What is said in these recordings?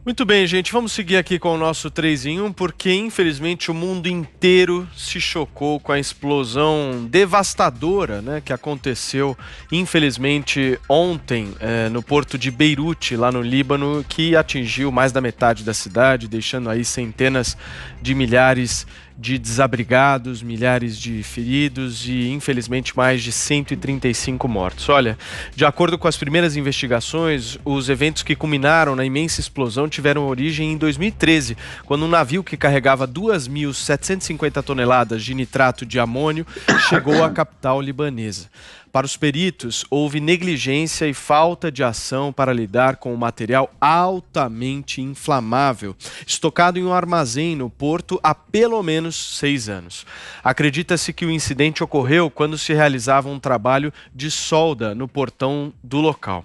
Muito bem, gente, vamos seguir aqui com o nosso 3 em 1, porque infelizmente o mundo inteiro se chocou com a explosão devastadora, né, que aconteceu infelizmente ontem no porto de Beirute, lá no Líbano, que atingiu mais da metade da cidade, deixando aí centenas de milhares de desabrigados, milhares de feridos e, infelizmente, mais de 135 mortos. Olha, de acordo com as primeiras investigações, os eventos que culminaram na imensa explosão tiveram origem em 2013, quando um navio que carregava 2.750 toneladas de nitrato de amônio chegou à capital libanesa. Para os peritos, houve negligência e falta de ação para lidar com o material altamente inflamável, estocado em um armazém no porto há pelo menos 6 anos. Acredita-se que o incidente ocorreu quando se realizava um trabalho de solda no portão do local.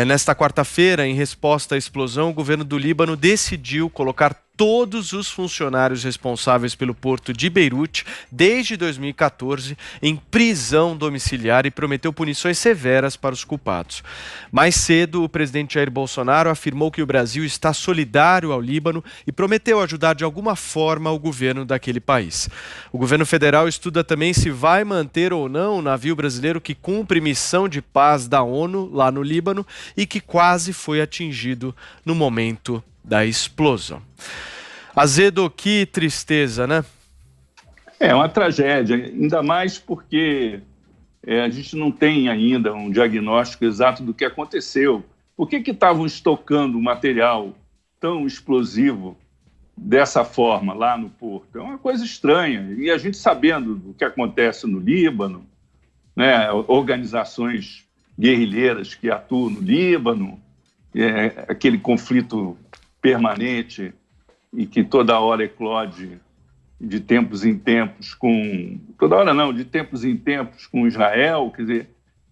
Nesta quarta-feira, em resposta à explosão, o governo do Líbano decidiu colocar todos os funcionários responsáveis pelo porto de Beirute desde 2014 em prisão domiciliar e prometeu punições severas para os culpados. Mais cedo, o presidente Jair Bolsonaro afirmou que o Brasil está solidário ao Líbano e prometeu ajudar de alguma forma o governo daquele país. O governo federal estuda também se vai manter ou não o navio brasileiro que cumpre missão de paz da ONU lá no Líbano e que quase foi atingido no momento da explosão. Azedo, que tristeza, né? É uma tragédia, ainda mais porque a gente não tem ainda um diagnóstico exato do que aconteceu. Por que estavam estocando material tão explosivo dessa forma lá no porto? É uma coisa estranha. E a gente sabendo do que acontece no Líbano, né, organizações guerrilheiras que atuam no Líbano, aquele conflito permanente e que toda hora eclode de tempos em tempos com... Toda hora não, de tempos em tempos com Israel, quer dizer,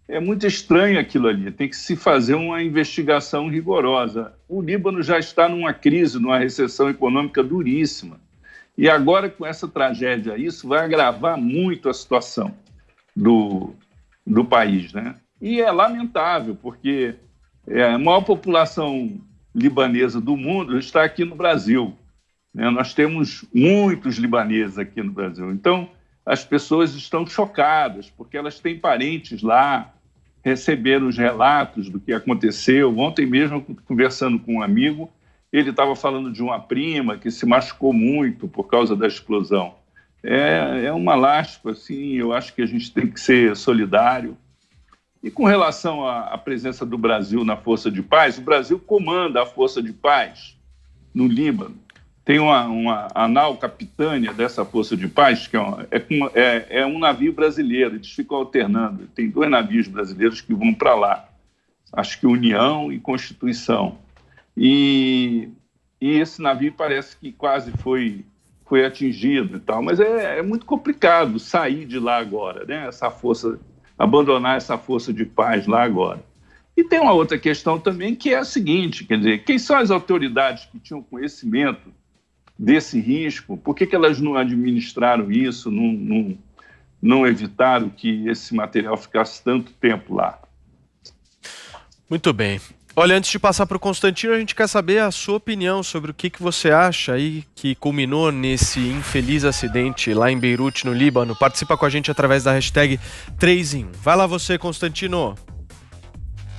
é muito estranho aquilo ali, tem que se fazer uma investigação rigorosa. O Líbano já está numa crise, numa recessão econômica duríssima, e agora com essa tragédia, isso vai agravar muito a situação do país, né? E é lamentável, porque a maior população libanesa do mundo está aqui no Brasil. Nós temos muitos libaneses aqui no Brasil. Então, as pessoas estão chocadas, porque elas têm parentes lá, receberam os relatos do que aconteceu. Ontem mesmo, conversando com um amigo, ele estava falando de uma prima que se machucou muito por causa da explosão. É uma lástima, assim, eu acho que a gente tem que ser solidário. E com relação à presença do Brasil na Força de Paz, o Brasil comanda a Força de Paz no Líbano. Tem a nau capitânia dessa Força de Paz, que é um navio brasileiro, eles ficam alternando. Tem 2 navios brasileiros que vão para lá, acho que União e Constituição. E esse navio parece que quase foi atingido e tal, mas é muito complicado sair de lá agora, né? Abandonar essa Força de Paz lá agora. E tem uma outra questão também, que é a seguinte, quer dizer, quem são as autoridades que tinham conhecimento desse risco? Por que elas não administraram isso, não evitaram que esse material ficasse tanto tempo lá? Muito bem. Olha, antes de passar para o Constantino, a gente quer saber a sua opinião sobre o que você acha aí que culminou nesse infeliz acidente lá em Beirute, no Líbano. Participa com a gente através da hashtag 3 em 1. Vai lá você, Constantino.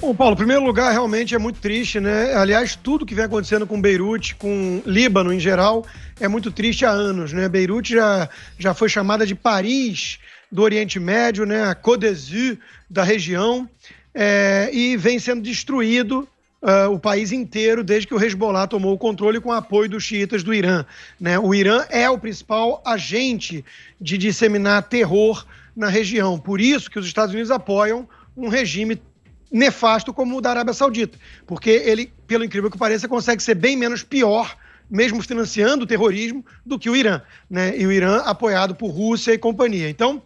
Bom, Paulo, em primeiro lugar, realmente é muito triste, né? Aliás, tudo que vem acontecendo com Beirute, com Líbano em geral, é muito triste há anos, né? Beirute já foi chamada de Paris do Oriente Médio, né? A Côte d'Azur da região. E vem sendo destruído o país inteiro desde que o Hezbollah tomou o controle com o apoio dos xiitas do Irã, né? O Irã é o principal agente de disseminar terror na região. Por isso que os Estados Unidos apoiam um regime nefasto como o da Arábia Saudita, porque ele, pelo incrível que pareça, consegue ser bem menos pior, mesmo financiando o terrorismo, do que o Irã, né? E o Irã apoiado por Rússia e companhia. Então,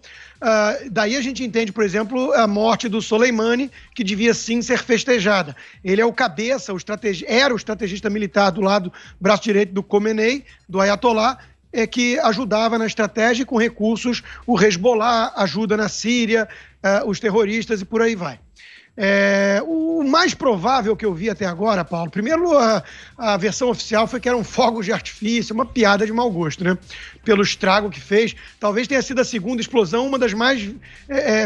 daí a gente entende, por exemplo, a morte do Soleimani, que devia sim ser festejada. Ele é o cabeça, era o estrategista militar do lado braço direito do Khomeini, do Ayatollah, que ajudava na estratégia e com recursos o Hezbollah, ajuda na Síria, os terroristas e por aí vai. O mais provável que eu vi até agora, Paulo, primeiro a versão oficial foi que eram fogos de artifício, uma piada de mau gosto, né? Pelo estrago que fez. Talvez tenha sido a segunda explosão, uma das mais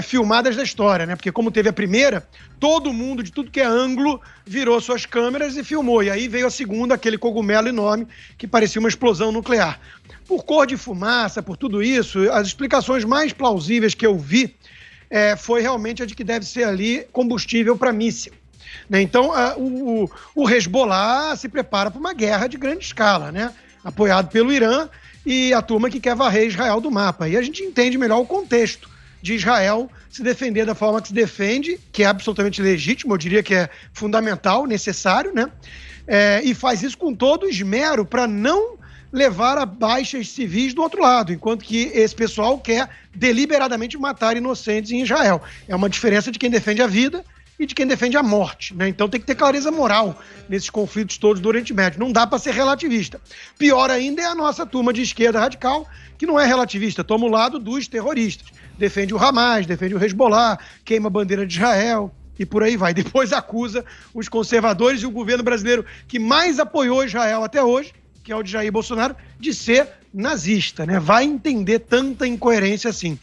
filmadas da história, né? Porque como teve a primeira, todo mundo, de tudo que é ângulo, virou suas câmeras e filmou. E aí veio a segunda, aquele cogumelo enorme, que parecia uma explosão nuclear. Por cor de fumaça, por tudo isso, as explicações mais plausíveis que eu vi foi realmente a de que deve ser ali combustível para míssil. Né? Então, o Hezbollah se prepara para uma guerra de grande escala, né? Apoiado pelo Irã e a turma que quer varrer Israel do mapa. E a gente entende melhor o contexto de Israel se defender da forma que se defende, que é absolutamente legítimo, eu diria que é fundamental, necessário, né? E faz isso com todo esmero para não levar a baixas civis do outro lado, enquanto que esse pessoal quer deliberadamente matar inocentes em Israel. É uma diferença de quem defende a vida e de quem defende a morte, né? Então tem que ter clareza moral nesses conflitos todos do Oriente Médio. Não dá para ser relativista. Pior ainda é a nossa turma de esquerda radical, que não é relativista, toma o lado dos terroristas. Defende o Hamas, defende o Hezbollah, queima a bandeira de Israel e por aí vai. Depois acusa os conservadores e o governo brasileiro que mais apoiou Israel até hoje, que é o de Jair Bolsonaro, de ser nazista, né? Vai entender tanta incoerência assim.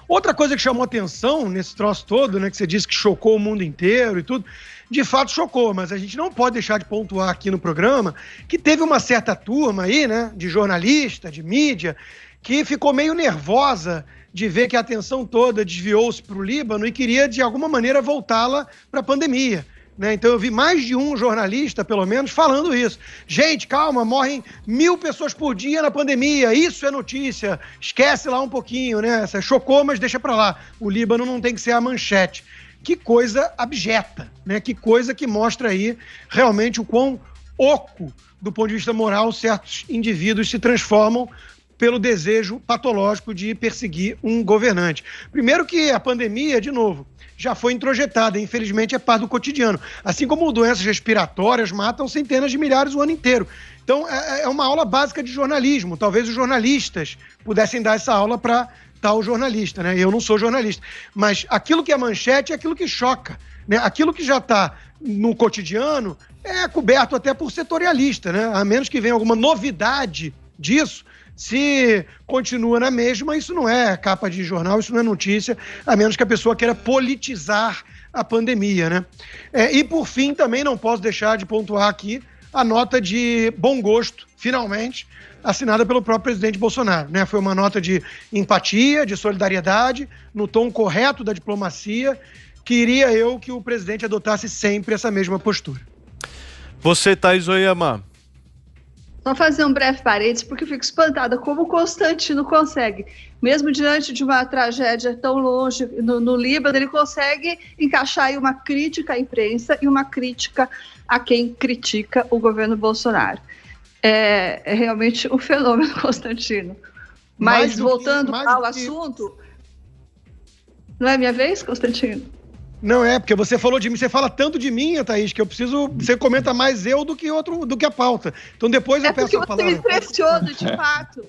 Outra coisa que chamou atenção nesse troço todo, né, que você disse que chocou o mundo inteiro e tudo, de fato chocou, mas a gente não pode deixar de pontuar aqui no programa que teve uma certa turma aí, né, de jornalista, de mídia, que ficou meio nervosa de ver que a atenção toda desviou-se para o Líbano e queria, de alguma maneira, voltá-la para a pandemia. Né? Então eu vi mais de um jornalista, pelo menos, falando isso. Gente, calma, morrem 1.000 pessoas por dia na pandemia, isso é notícia, esquece lá um pouquinho, né? Chocou, mas deixa pra lá. O Líbano não tem que ser a manchete. Que coisa abjeta, né? Que coisa que mostra aí realmente o quão oco, do ponto de vista moral, certos indivíduos se transformam pelo desejo patológico de perseguir um governante. Primeiro que a pandemia, de novo, já foi introjetada, infelizmente é parte do cotidiano. Assim como doenças respiratórias matam centenas de milhares o ano inteiro. Então é uma aula básica de jornalismo. Talvez os jornalistas pudessem dar essa aula para tal jornalista, né? Eu não sou jornalista. Mas aquilo que é manchete é aquilo que choca, né? Aquilo que já está no cotidiano é coberto até por setorialista, né? A menos que venha alguma novidade disso. Se continua na mesma, isso não é capa de jornal, isso não é notícia, a menos que a pessoa queira politizar a pandemia, né? E, por fim, também não posso deixar de pontuar aqui a nota de bom gosto, finalmente, assinada pelo próprio presidente Bolsonaro, né? Foi uma nota de empatia, de solidariedade, no tom correto da diplomacia. Queria eu que o presidente adotasse sempre essa mesma postura. Você, Thaís Oyama. Só fazer um breve parênteses, porque eu fico espantada como o Constantino consegue, mesmo diante de uma tragédia tão longe no Líbano, ele consegue encaixar aí uma crítica à imprensa e uma crítica a quem critica o governo Bolsonaro. É realmente um fenômeno, Constantino. Mas voltando ao assunto... Não é minha vez, Constantino? Não é, porque você falou de mim, você fala tanto de mim, Thaís, que eu preciso, você comenta mais eu do que a pauta. Então depois eu peço a palavra. Você me impressiona, de fato.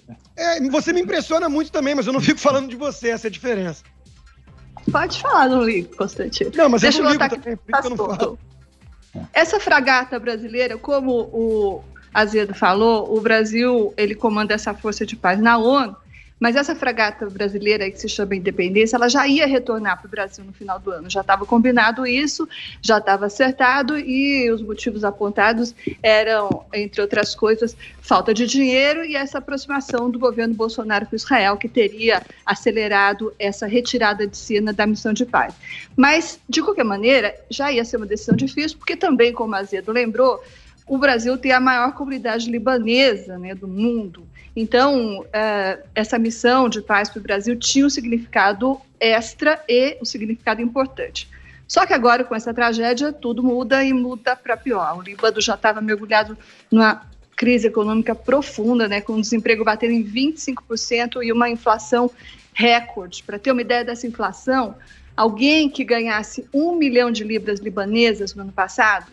Você me impressiona muito também, mas eu não fico falando de você, essa é a diferença. Pode falar no livro, Constantino. Não, mas deixa eu não ligo também, por isso que eu não falo. Essa fragata brasileira, como o Azedo falou, o Brasil, ele comanda essa força de paz na ONU, mas essa fragata brasileira, que se chama Independência, ela já ia retornar para o Brasil no final do ano. Já estava combinado isso, já estava acertado e os motivos apontados eram, entre outras coisas, falta de dinheiro e essa aproximação do governo Bolsonaro com Israel, que teria acelerado essa retirada de cena da missão de paz. Mas, de qualquer maneira, já ia ser uma decisão difícil, porque também, como a Azedo lembrou, o Brasil tem a maior comunidade libanesa, né, do mundo. Então, essa missão de paz para o Brasil tinha um significado extra e um significado importante. Só que agora, com essa tragédia, tudo muda e muda para pior. O Líbano já estava mergulhado numa crise econômica profunda, né, com o desemprego batendo em 25% e uma inflação recorde. Para ter uma ideia dessa inflação, alguém que ganhasse 1 milhão de libras libanesas no ano passado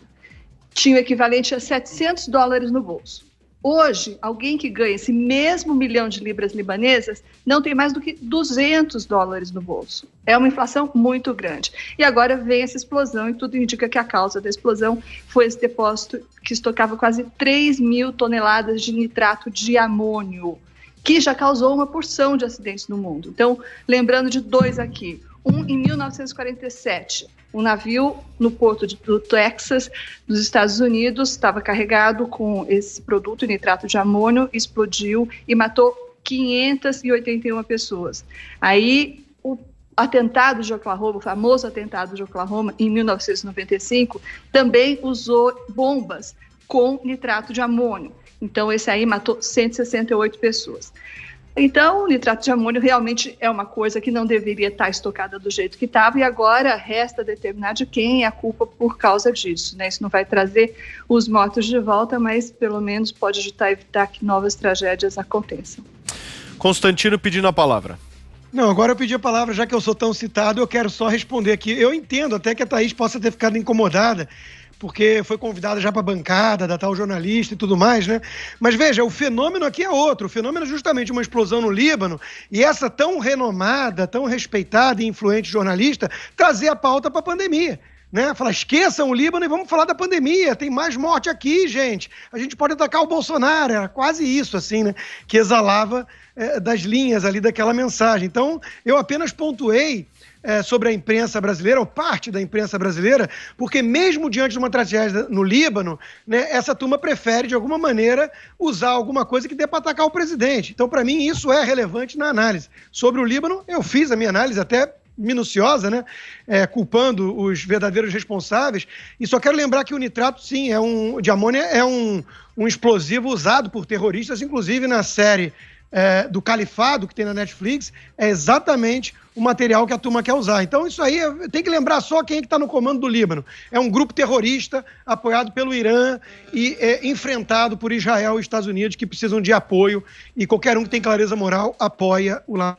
tinha o equivalente a $700 no bolso. Hoje, alguém que ganha esse mesmo milhão de libras libanesas não tem mais do que $200 no bolso. É uma inflação muito grande. E agora vem essa explosão e tudo indica que a causa da explosão foi esse depósito que estocava quase 3 mil toneladas de nitrato de amônio, que já causou uma porção de acidentes no mundo. Então, lembrando de dois aqui. Um em 1947, um navio no porto do Texas, dos Estados Unidos, estava carregado com esse produto, nitrato de amônio, explodiu e matou 581 pessoas. Aí, o atentado de Oklahoma, o famoso atentado de Oklahoma, em 1995, também usou bombas com nitrato de amônio. Então, esse aí matou 168 pessoas. Então, o nitrato de amônio realmente é uma coisa que não deveria estar estocada do jeito que estava, e agora resta determinar de quem é a culpa por causa disso, né? Isso não vai trazer os mortos de volta, mas pelo menos pode ajudar a evitar que novas tragédias aconteçam. Constantino pedindo a palavra. Não, agora eu pedi a palavra, já que eu sou tão citado, eu quero só responder aqui. Eu entendo até que a Thaís possa ter ficado incomodada, porque foi convidada já para a bancada da tal jornalista e tudo mais, né? Mas veja, o fenômeno aqui é outro. O fenômeno é justamente uma explosão no Líbano e essa tão renomada, tão respeitada e influente jornalista trazer a pauta para a pandemia. Né? Falar, esqueçam o Líbano e vamos falar da pandemia, tem mais morte aqui, gente. A gente pode atacar o Bolsonaro, era quase isso, assim, né? Que exalava das linhas ali daquela mensagem. Então, eu apenas pontuei sobre a imprensa brasileira, ou parte da imprensa brasileira, porque mesmo diante de uma tragédia no Líbano, né, essa turma prefere, de alguma maneira, usar alguma coisa que dê para atacar o presidente. Então, para mim, isso é relevante na análise. Sobre o Líbano, eu fiz a minha análise até minuciosa, né, culpando os verdadeiros responsáveis, e só quero lembrar que o nitrato, sim, de amônia é um explosivo usado por terroristas, inclusive na série do Califado, que tem na Netflix, é exatamente o material que a turma quer usar. Então isso aí, tem que lembrar só quem é que está no comando do Líbano. É um grupo terrorista apoiado pelo Irã e enfrentado por Israel e Estados Unidos, que precisam de apoio, e qualquer um que tem clareza moral apoia o lado.